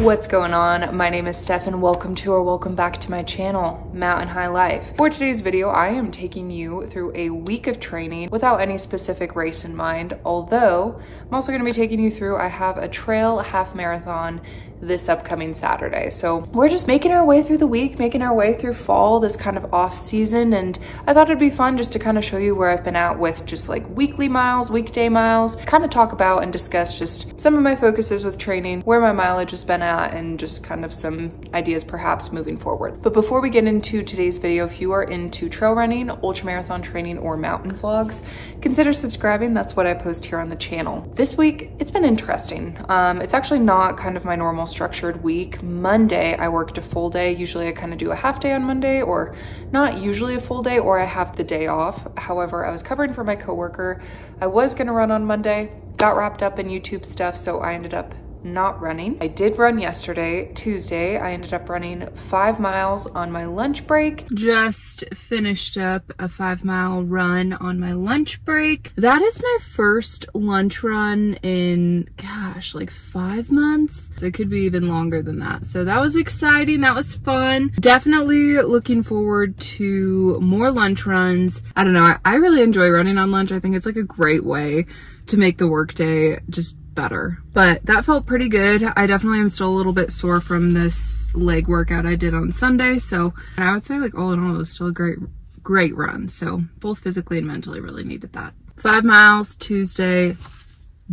What's going on? My name is Steph and welcome back to my channel, Mountain High Life. For today's video, I am taking you through a week of training without any specific race in mind, although I'm also gonna be taking you through, I have a trail half marathon this upcoming Saturday. So we're just making our way through the week, making our way through fall, this kind of off season. And I thought it'd be fun just to kind of show you where I've been at with just like weekly miles, weekday miles, kind of talk about and discuss just some of my focuses with training, where my mileage has been at, and just kind of some ideas perhaps moving forward. But before we get into today's video, if you are into trail running, ultramarathon training, or mountain vlogs, consider subscribing. That's what I post here on the channel. This week, it's been interesting. It's actually not kind of my normal structured week. Monday, I worked a full day. Usually I kind of do a half day on Monday, or not usually a full day, or I have the day off. However, I was covering for my coworker. I was gonna run on Monday, got wrapped up in YouTube stuff, so I ended up not running. I did run yesterday, Tuesday. I ended up running 5 miles on my lunch break. Just finished up a 5-mile run on my lunch break. That is my first lunch run in, gosh, like 5 months. So it could be even longer than that. So that was exciting. That was fun. Definitely looking forward to more lunch runs. I don't know. I really enjoy running on lunch. I think it's like a great way to make the workday just better. But that felt pretty good. I definitely am still a little bit sore from this leg workout I did on Sunday. So I would say like all in all, it was still a great run. So both physically and mentally really needed that. 5 miles, Tuesday,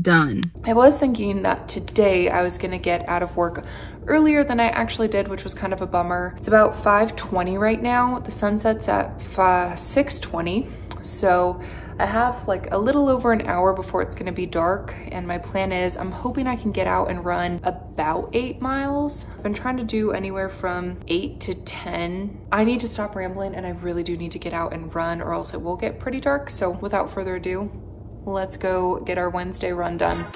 done. I was thinking that today I was gonna get out of work earlier than I actually did, which was kind of a bummer. It's about 5:20 right now. The sun sets at 6:20. So I have like a little over an hour before it's gonna be dark, and my plan is I'm hoping I can get out and run about 8 miles. I've been trying to do anywhere from 8 to 10. I need to stop rambling, and I really do need to get out and run, or else it will get pretty dark. So without further ado, let's go get our Wednesday run done.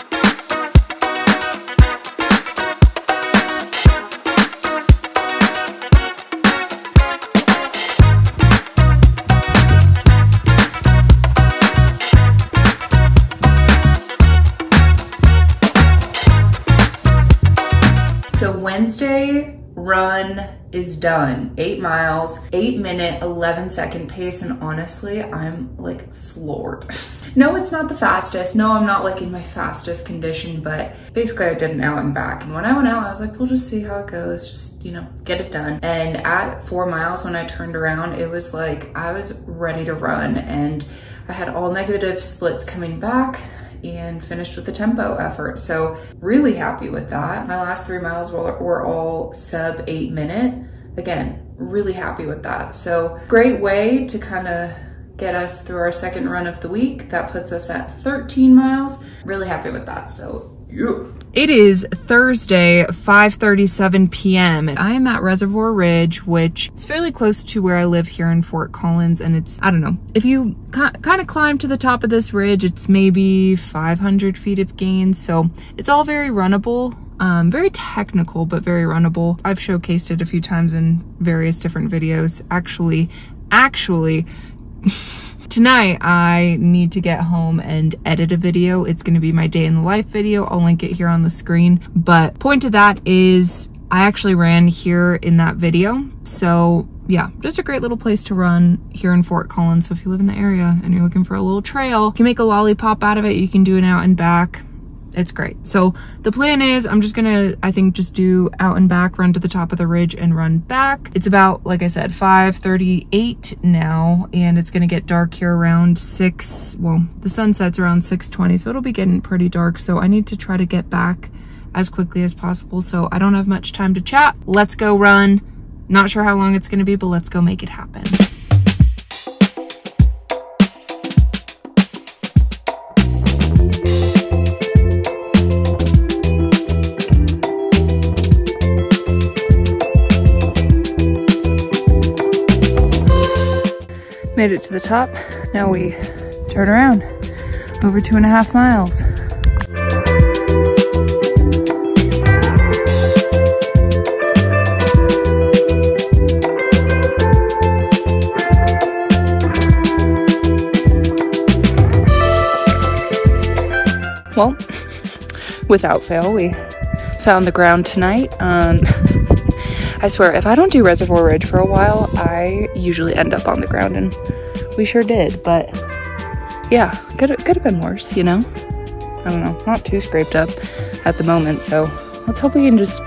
Wednesday run is done. 8 miles, 8-minute, 11-second pace, and honestly, I'm like floored. No, it's not the fastest. No, I'm not like in my fastest condition, but basically I did an out and back. And when I went out, I was like, we'll just see how it goes. Just, you know, get it done. And at 4 miles, when I turned around, it was like I was ready to run, and I had all negative splits coming back and finished with the tempo effort. So really happy with that. My last 3 miles were all sub 8-minute. Again, really happy with that. So great way to kind of get us through our second run of the week. That puts us at 13 miles. Really happy with that. So yeah. It is Thursday, 5:37 p.m. and I am at Reservoir Ridge, which is fairly close to where I live here in Fort Collins. And it's, I don't know, if you kind of climb to the top of this ridge, it's maybe 500 feet of gain. So it's all very runnable. Very technical, but very runnable. I've showcased it a few times in various different videos. Actually, tonight I need to get home and edit a video. It's going to be my day in the life video. I'll link it here on the screen. But point to that is I actually ran here in that video. So yeah, just a great little place to run here in Fort Collins. So if you live in the area and you're looking for a little trail, you can make a lollipop out of it. You can do an out and back. It's great. So the plan is I'm just gonna, I think, just do out and back, run to the top of the ridge and run back. It's about, like I said, 5:38 now, and it's gonna get dark here around 6, well, the sun sets around 6:20, so it'll be getting pretty dark. So I need to try to get back as quickly as possible. So I don't have much time to chat. Let's go run. Not sure how long it's gonna be, but let's go make it happen. Made it to the top. Now we turn around. Over 2.5 miles. Well, without fail, we found the ground tonight. I swear, if I don't do Reservoir Ridge for a while, I usually end up on the ground, and we sure did. But yeah, could have been worse, you know? I don't know, not too scraped up at the moment, so let's hope we can just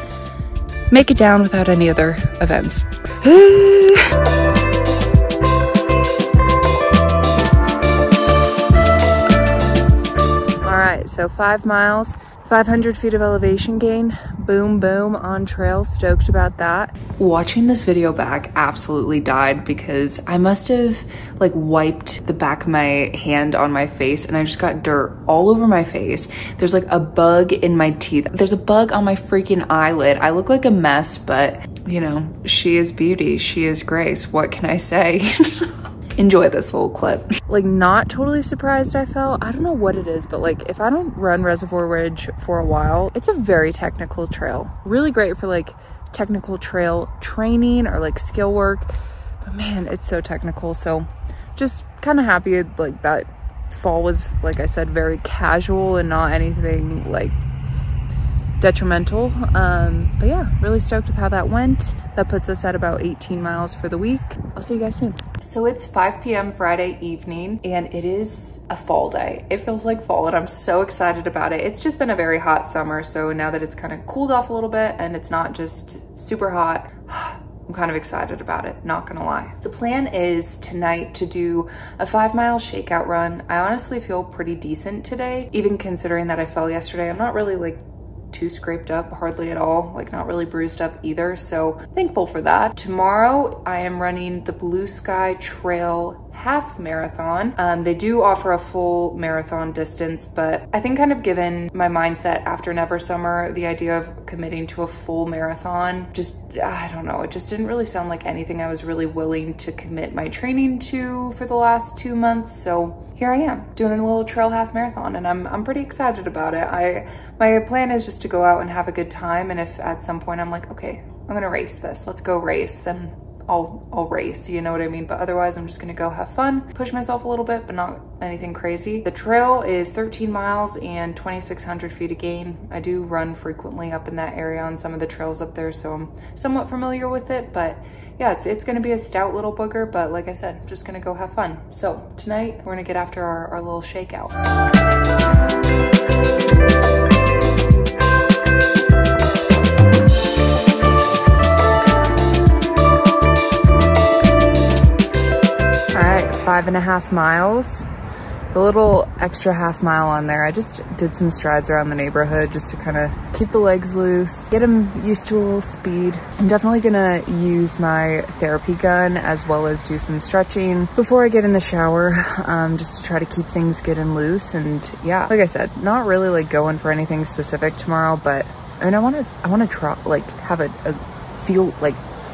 make it down without any other events. All right, so 5 miles, 500 feet of elevation gain, boom, boom, on trail, stoked about that. Watching this video back absolutely died because I must have like wiped the back of my hand on my face and I just got dirt all over my face. There's like a bug in my teeth. There's a bug on my freaking eyelid. I look like a mess, but you know, she is beauty, she is grace. What can I say? Enjoy this little clip. Like, not totally surprised I felt. I don't know what it is, but like if I don't run Reservoir Ridge for a while, it's a very technical trail. Really great for like technical trail training or like skill work, but man, it's so technical. So just kind of happy like that fall was, like I said, very casual and not anything like detrimental. But yeah, really stoked with how that went. That puts us at about 18 miles for the week. I'll see you guys soon. So it's 5 p.m. Friday evening and it is a fall day. It feels like fall and I'm so excited about it. It's just been a very hot summer, so now that it's kind of cooled off a little bit and it's not just super hot, I'm kind of excited about it, not gonna lie. The plan is tonight to do a 5 mile shakeout run. I honestly feel pretty decent today, even considering that I fell yesterday. I'm not really like too scraped up, hardly at all, like not really bruised up either, so thankful for that. Tomorrow I am running the Blue Sky Trail half marathon. They do offer a full marathon distance, but I think kind of given my mindset after Never Summer, the idea of committing to a full marathon, just, I don't know, it just didn't really sound like anything I was really willing to commit my training to for the last 2 months. So here I am doing a little trail half marathon and I'm pretty excited about it. My plan is just to go out and have a good time, and if at some point I'm like, okay, I'm gonna race this, let's go race, then I'll race, you know what I mean? But otherwise I'm just gonna go have fun, push myself a little bit, but not anything crazy. The trail is 13 miles and 2,600 feet of gain. I do run frequently up in that area on some of the trails up there, so I'm somewhat familiar with it, but yeah, it's gonna be a stout little booger, but like I said, I'm just gonna go have fun. So tonight we're gonna get after our little shakeout. All right, 5.5 miles. The little extra half mile on there, I just did some strides around the neighborhood just to kind of keep the legs loose, get them used to a little speed. I'm definitely gonna use my therapy gun as well as do some stretching before I get in the shower, just to try to keep things good and loose. And yeah, like I said, not really like going for anything specific tomorrow, but I mean, I wanna try, like have I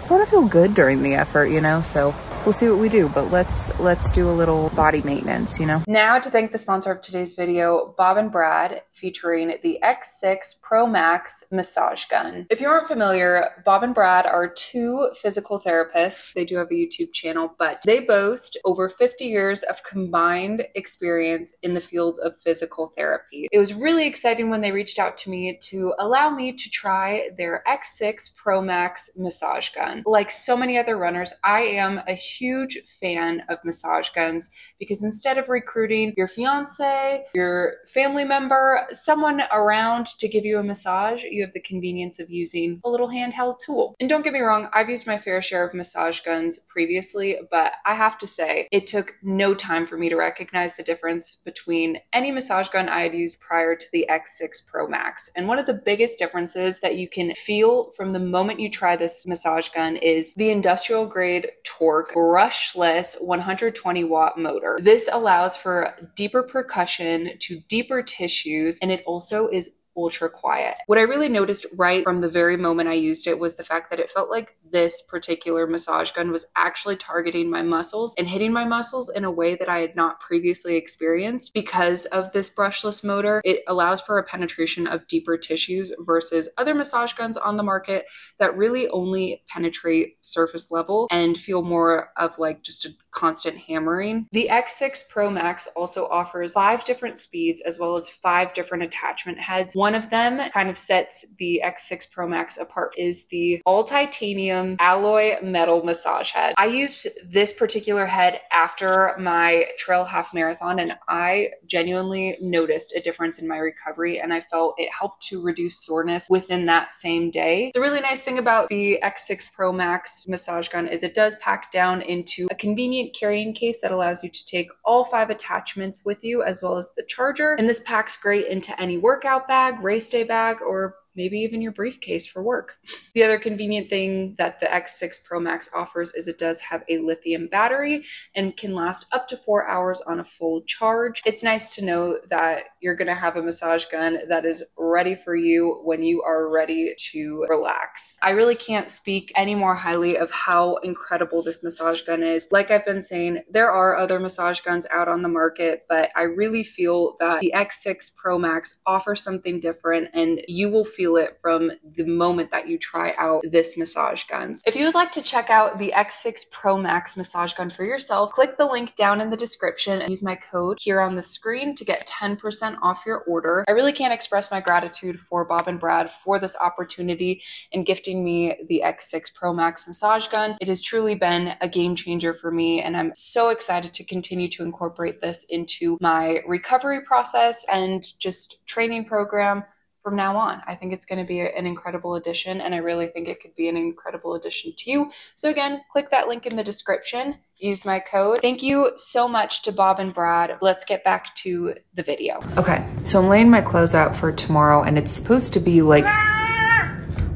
wanna feel good during the effort, you know? So we'll see what we do, but let's do a little body maintenance, you know? Now to thank the sponsor of today's video, Bob & Brad, featuring the X6 Pro Max massage gun. If you aren't familiar, Bob & Brad are 2 physical therapists. They do have a YouTube channel, but they boast over 50 years of combined experience in the field of physical therapy. It was really exciting when they reached out to me to allow me to try their X6 Pro Max massage gun. Like so many other runners, I am a huge fan of massage guns because instead of recruiting your fiance, your family member, someone around to give you a massage, you have the convenience of using a little handheld tool. And don't get me wrong, I've used my fair share of massage guns previously, but I have to say it took no time for me to recognize the difference between any massage gun I had used prior to the X6 Pro Max. And one of the biggest differences that you can feel from the moment you try this massage gun is the industrial grade torque brushless 120 watt motor. This allows for deeper percussion to deeper tissues, and it also is ultra quiet. What I really noticed right from the very moment I used it was the fact that it felt like this particular massage gun was actually targeting my muscles and hitting my muscles in a way that I had not previously experienced. Because of this brushless motor, it allows for a penetration of deeper tissues versus other massage guns on the market that really only penetrate surface level and feel more of like just a constant hammering. The X6 Pro Max also offers 5 different speeds as well as 5 different attachment heads. One of them kind of sets the X6 Pro Max apart is the all titanium alloy metal massage head. I used this particular head after my trail half marathon, and I genuinely noticed a difference in my recovery, and I felt it helped to reduce soreness within that same day. The really nice thing about the X6 Pro Max massage gun is it does pack down into a convenient carrying case that allows you to take all 5 attachments with you, as well as the charger. And this packs great into any workout bag, race day bag, or maybe even your briefcase for work. The other convenient thing that the X6 Pro Max offers is it does have a lithium battery and can last up to 4 hours on a full charge. It's nice to know that you're gonna have a massage gun that is ready for you when you are ready to relax. I really can't speak any more highly of how incredible this massage gun is. Like I've been saying, there are other massage guns out on the market, but I really feel that the X6 Pro Max offers something different, and you will feel it from the moment that you try out this massage guns. If you would like to check out the X6 Pro Max massage gun for yourself, click the link down in the description and use my code here on the screen to get 10% off your order. I really can't express my gratitude for Bob and Brad for this opportunity and gifting me the X6 Pro Max massage gun. It has truly been a game changer for me, and I'm so excited to continue to incorporate this into my recovery process and just training program from now on. I think it's going to be an incredible addition, and I really think it could be an incredible addition to you. So again, click that link in the description, use my code. Thank you so much to Bob and Brad. Let's get back to the video. Okay, so I'm laying my clothes out for tomorrow, and it's supposed to be like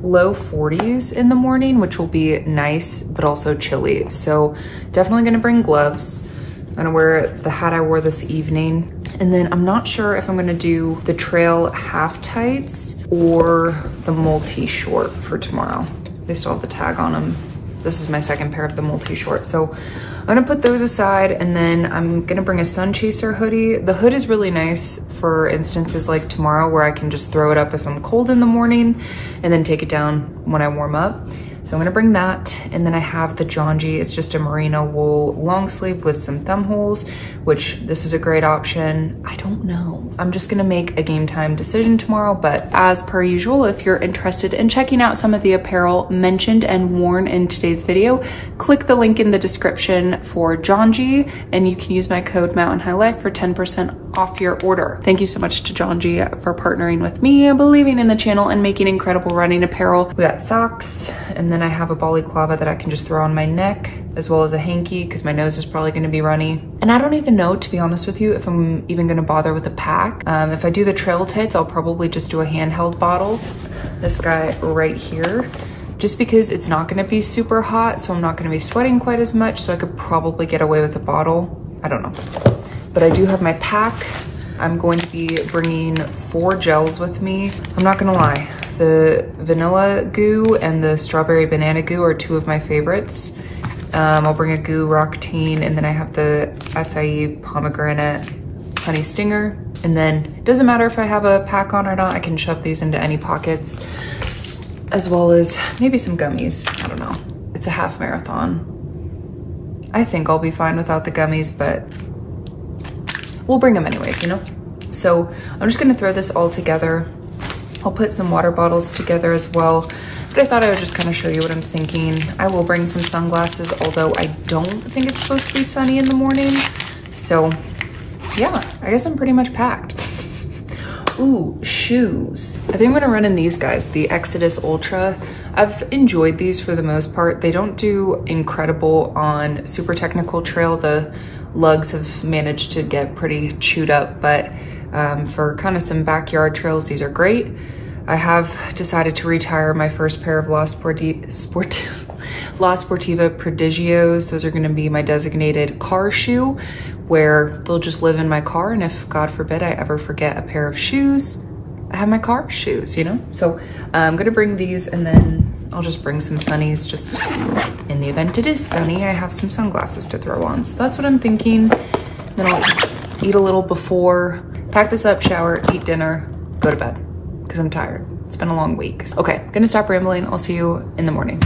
low 40s in the morning, which will be nice, but also chilly. So definitely gonna bring gloves. I'm gonna wear the hat I wore this evening. And then I'm not sure if I'm gonna do the trail half tights or the multi-short for tomorrow. They still have the tag on them. This is my second pair of the multi-short. So I'm gonna put those aside, and then I'm gonna bring a sun chaser hoodie. The hood is really nice for instances like tomorrow where I can just throw it up if I'm cold in the morning and then take it down when I warm up. So I'm gonna bring that, and then I have the Janji. It's just a merino wool long sleeve with some thumb holes, which this is a great option. I don't know. I'm just gonna make a game time decision tomorrow, but as per usual, if you're interested in checking out some of the apparel mentioned and worn in today's video, click the link in the description for Janji, and you can use my code Mountain High Life for 10% off your order. Thank you so much to Janji for partnering with me, believing in the channel, and making incredible running apparel. We got socks, and then I have a balaclava that I can just throw on my neck, as well as a hanky because my nose is probably gonna be runny. And I don't even know, to be honest with you, if I'm even gonna bother with a pack. If I do the trail tights, I'll probably just do a handheld bottle. This guy right here, just because it's not gonna be super hot, so I'm not gonna be sweating quite as much, so I could probably get away with a bottle. I don't know. But I do have my pack. I'm going to be bringing 4 gels with me. I'm not gonna lie, the vanilla goo and the strawberry banana goo are 2 of my favorites. I'll bring a goo Roctine, and then I have the acai pomegranate honey stinger. And then it doesn't matter if I have a pack on or not, I can shove these into any pockets, as well as maybe some gummies. I don't know. It's a half marathon. I think I'll be fine without the gummies, but we'll bring them anyways, you know? So I'm just gonna throw this all together. I'll put some water bottles together as well, but I thought I would just kind of show you what I'm thinking. I will bring some sunglasses, although I don't think it's supposed to be sunny in the morning. So yeah, I guess I'm pretty much packed. Ooh, shoes. I think I'm gonna run in these guys, the Exodus Ultra. I've enjoyed these for the most part. They don't do incredible on super technical trail. The lugs have managed to get pretty chewed up, but for kind of some backyard trails, these are great. I have decided to retire my first pair of La Sportiva Prodigios. Those are gonna be my designated car shoe, where they'll just live in my car, and if God forbid I ever forget a pair of shoes, I have my car shoes, you know? So I'm gonna bring these, and then I'll just bring some sunnies, just in the event it is sunny, I have some sunglasses to throw on. So that's what I'm thinking. Then I'll eat a little before, pack this up, shower, eat dinner, go to bed, because I'm tired. It's been a long week. Okay, gonna stop rambling. I'll see you in the morning.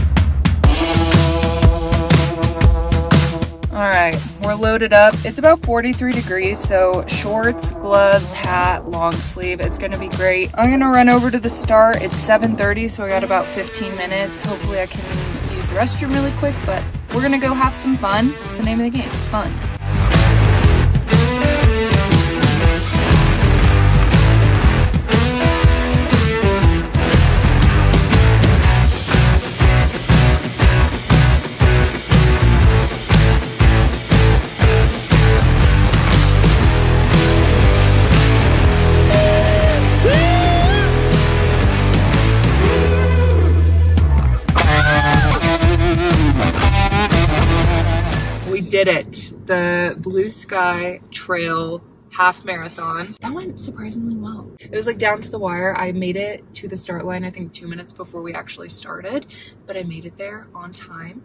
All right, we're loaded up. It's about 43 degrees, so shorts, gloves, hat, long sleeve. It's gonna be great. I'm gonna run over to the start. It's 7:30, so I got about 15 minutes. Hopefully I can use the restroom really quick, but we're gonna go have some fun. It's the name of the game, fun. Did it. The Blue Sky Trail half marathon. That went surprisingly well. It was like down to the wire. I made it to the start line, I think 2 minutes before we actually started, but I made it there on time.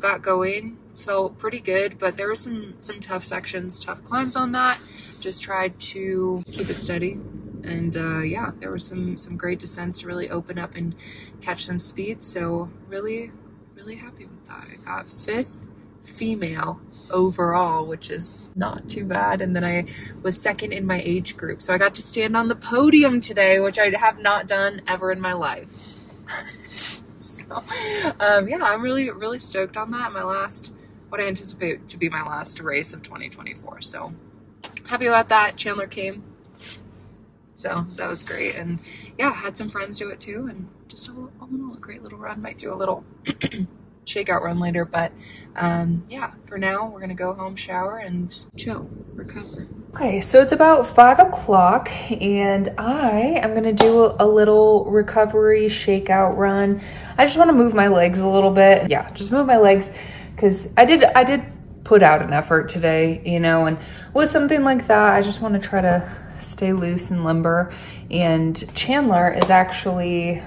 Got going, felt pretty good, but there were some tough sections, tough climbs on that. Just tried to keep it steady. And yeah, there were some great descents to really open up and catch some speed. So really, really happy with that. I got 5th female overall, which is not too bad, and then I was 2nd in my age group, so I got to stand on the podium today, which I have not done ever in my life. So yeah, I'm really stoked on that. What I anticipate to be my last race of 2024, so happy about that. Chandler came, so that was great, and yeah, had some friends do it too, and just all in all a great little run. Might do a little shakeout run later, but yeah, for now we're gonna go home, shower, and chill, recover. Okay, so it's about 5 o'clock and I am gonna do a little recovery shakeout run. I just want to move my legs a little bit. Yeah, just move my legs, because I did put out an effort today, you know, and with something like that I just want to try to stay loose and limber. And Chandler is actually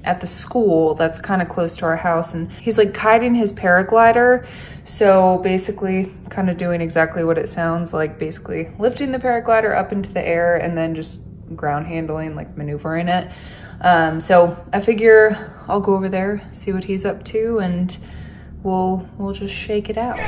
at the school that's kind of close to our house, and he's like kiting his paraglider. So basically kind of doing exactly what it sounds like, basically lifting the paraglider up into the air and then just ground handling, like maneuvering it. So I figure I'll go over there, see what he's up to, and we'll just shake it out.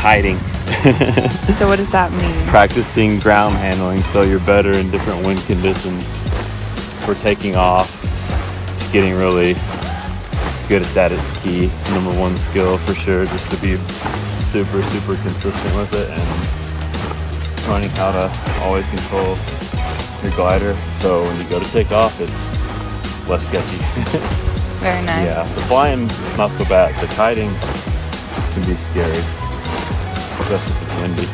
Kiting. So what does that mean? Practicing ground handling so you're better in different wind conditions for taking off. Just getting really good at that is key. #1 skill for sure, just to be super consistent with it, and learning how to always control your glider so when you go to take off it's less sketchy. Very nice. Yeah, the flying not so bad. The kiting can be scary, especially if it's windy.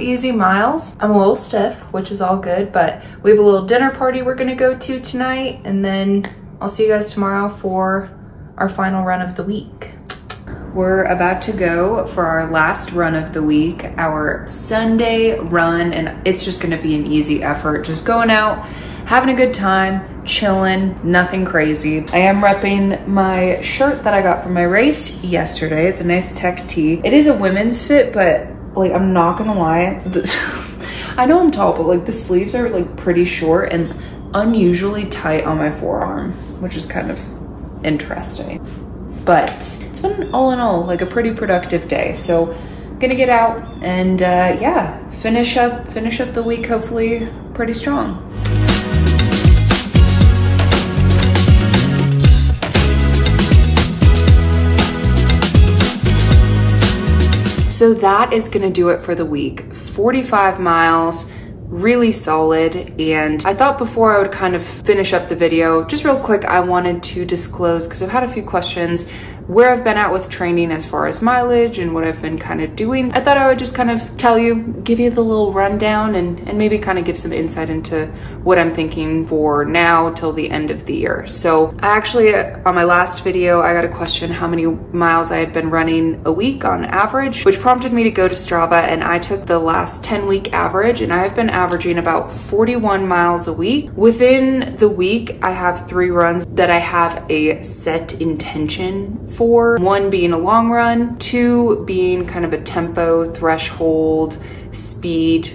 Easy miles. I'm a little stiff, which is all good, but we have a little dinner party we're gonna go to tonight, and then I'll see you guys tomorrow for our final run of the week. We're about to go for our last run of the week, our Sunday run, and it's just gonna be an easy effort. Just going out, having a good time, chilling, nothing crazy. I am repping my shirt that I got from my race yesterday. It's a nice tech tee. It is a women's fit, but like, I'm not gonna lie, I know I'm tall, but like the sleeves are like pretty short and unusually tight on my forearm, which is kind of interesting. But it's been all in all like a pretty productive day. So I'm gonna get out and yeah, finish up the week hopefully pretty strong. So that is gonna do it for the week. 45 miles, really solid. And I thought before I would kind of finish up the video, just real quick, I wanted to disclose, because I've had a few questions, where I've been at with training as far as mileage and what I've been kind of doing. I thought I would just kind of tell you, give you the little rundown and maybe kind of give some insight into what I'm thinking for now till the end of the year. So I actually, on my last video, I got a question how many miles I had been running a week on average, which prompted me to go to Strava, and I took the last 10-week average, and I've been averaging about 41 miles a week. Within the week, I have 3 runs that I have a set intention for. 1 being a long run, 2 being kind of a tempo, threshold, speed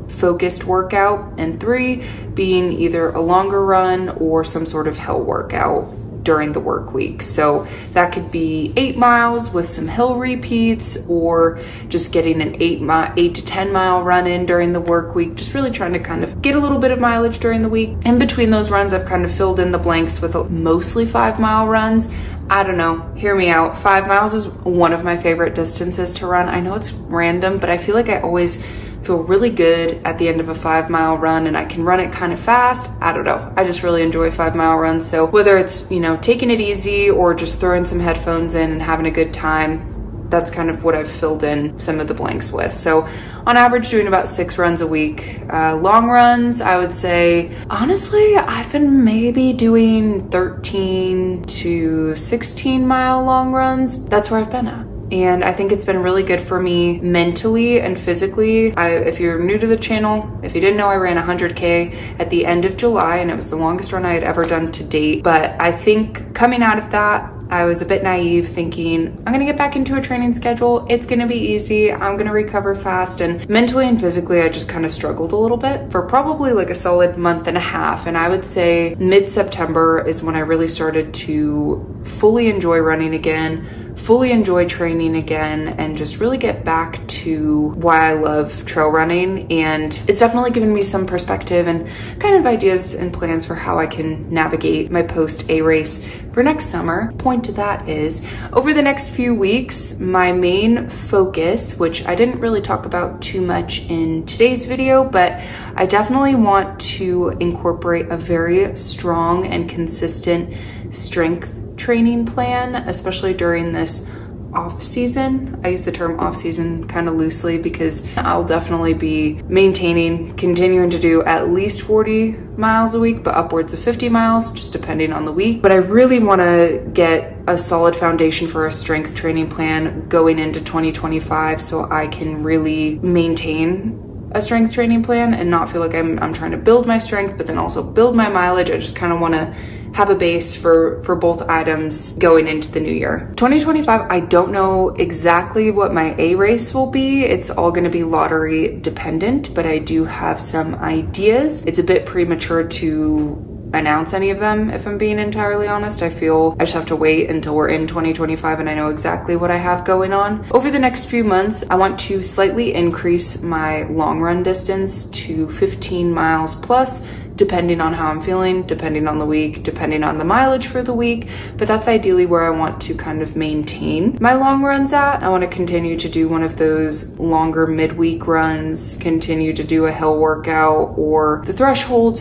focused workout, and 3 being either a longer run or some sort of hill workout during the work week. So that could be 8 miles with some hill repeats, or just getting an 8 to 10 mile run in during the work week, just really trying to kind of get a little bit of mileage during the week. In between those runs, I've kind of filled in the blanks with mostly 5-mile runs. I don't know, hear me out. 5 miles is one of my favorite distances to run. I know it's random, but I feel like I always feel really good at the end of a 5-mile run, and I can run it kind of fast. I don't know, I just really enjoy 5-mile runs. So whether it's, you know, taking it easy or just throwing some headphones in and having a good time, that's kind of what I've filled in some of the blanks with. So on average, doing about 6 runs a week. Long runs, I would say, honestly, I've been maybe doing 13 to 16 mile long runs. That's where I've been at. And I think it's been really good for me mentally and physically. If you're new to the channel, if you didn't know, I ran 100K at the end of July, and it was the longest run I had ever done to date. But I think coming out of that, I was a bit naive, thinking I'm gonna get back into a training schedule. It's gonna be easy. I'm gonna recover fast. And mentally and physically, I just kind of struggled a little bit for probably like a solid month and a half. And I would say mid-September is when I really started to fully enjoy running again, fully enjoy training again, and just really get back to why I love trail running. And it's definitely given me some perspective and kind of ideas and plans for how I can navigate my post-A race for next summer. Point to that is, over the next few weeks, my main focus, which I didn't really talk about too much in today's video, but I definitely want to incorporate a very strong and consistent strength training plan, especially during this off season. I use the term off season kind of loosely because I'll definitely be continuing to do at least 40 miles a week, but upwards of 50 miles, just depending on the week. But I really want to get a solid foundation for a strength training plan going into 2025 so I can really maintain a strength training plan and not feel like I'm trying to build my strength, but then also build my mileage. I just kind of want to have a base for both items going into the new year. 2025, I don't know exactly what my A race will be. It's all going to be lottery dependent, but I do have some ideas. It's a bit premature to announce any of them, if I'm being entirely honest. I feel I just have to wait until we're in 2025 and I know exactly what I have going on. Over the next few months, I want to slightly increase my long run distance to 15 miles plus, depending on how I'm feeling, depending on the week, depending on the mileage for the week. But that's ideally where I want to kind of maintain my long runs at. I want to continue to do one of those longer midweek runs, continue to do a hill workout or the threshold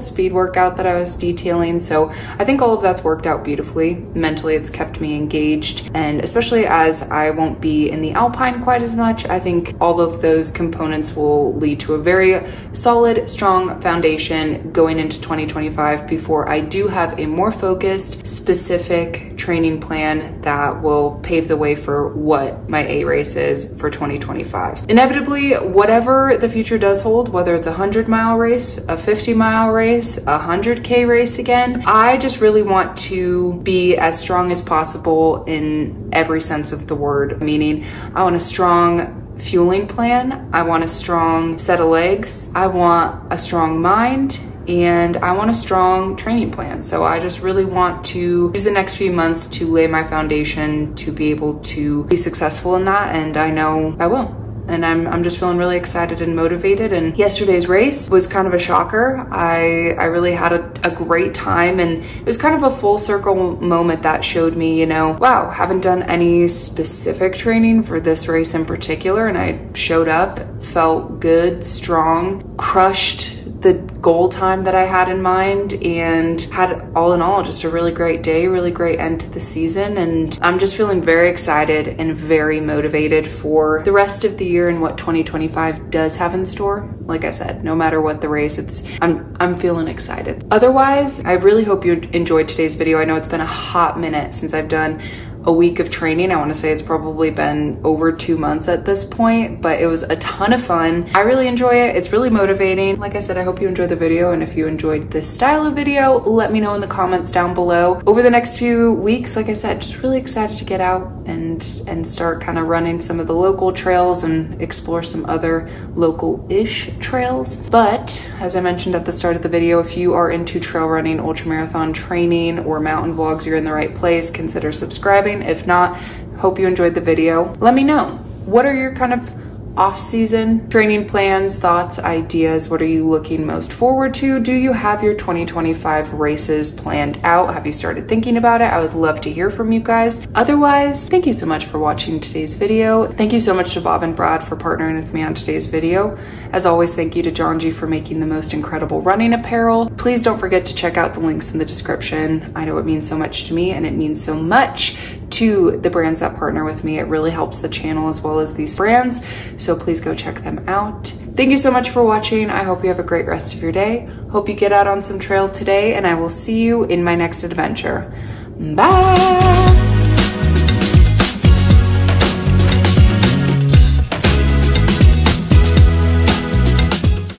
speed workout that I was detailing. So I think all of that's worked out beautifully. Mentally, it's kept me engaged. And especially as I won't be in the Alpine quite as much, I think all of those components will lead to a very solid, strong foundation going into 2025 before I do have a more focused, specific training plan that will pave the way for what my A race is for 2025. Inevitably, whatever the future does hold, whether it's a 100-mile race, a 50-mile race, a 100K race again, I just really want to be as strong as possible in every sense of the word. Meaning, I want a strong fueling plan, I want a strong set of legs, I want a strong mind, and I want a strong training plan. So I just really want to use the next few months to lay my foundation to be able to be successful in that, and I know I will. and I'm just feeling really excited and motivated. And yesterday's race was kind of a shocker. I really had a great time, and it was kind of a full circle moment that showed me, you know, wow, haven't done any specific training for this race in particular, and I showed up, felt good, strong, crushed the goal time that I had in mind, and had all in all just a really great day, really great end to the season. And I'm just feeling very excited and very motivated for the rest of the year and what 2025 does have in store. Like I said, no matter what the race, I'm feeling excited. Otherwise, I really hope you enjoyed today's video. I know it's been a hot minute since I've done a week of training. I want to say it's probably been over 2 months at this point, but it was a ton of fun. I really enjoy it. It's really motivating. Like I said, I hope you enjoyed the video, and if you enjoyed this style of video, let me know in the comments down below. Over the next few weeks, like I said, just really excited to get out and start kind of running some of the local trails and explore some other local-ish trails. But as I mentioned at the start of the video, if you are into trail running, ultramarathon training, or mountain vlogs, you're in the right place. Consider subscribing. If not, hope you enjoyed the video. Let me know, what are your kind of off-season training plans, thoughts, ideas? What are you looking most forward to? Do you have your 2025 races planned out? Have you started thinking about it? I would love to hear from you guys. Otherwise, thank you so much for watching today's video. Thank you so much to Bob and Brad for partnering with me on today's video. As always, thank you to John G for making the most incredible running apparel. Please don't forget to check out the links in the description. I know it means so much to me, and it means so much to the brands that partner with me. It really helps the channel as well as these brands, so please go check them out. Thank you so much for watching. I hope you have a great rest of your day. Hope you get out on some trail today, and I will see you in my next adventure. Bye!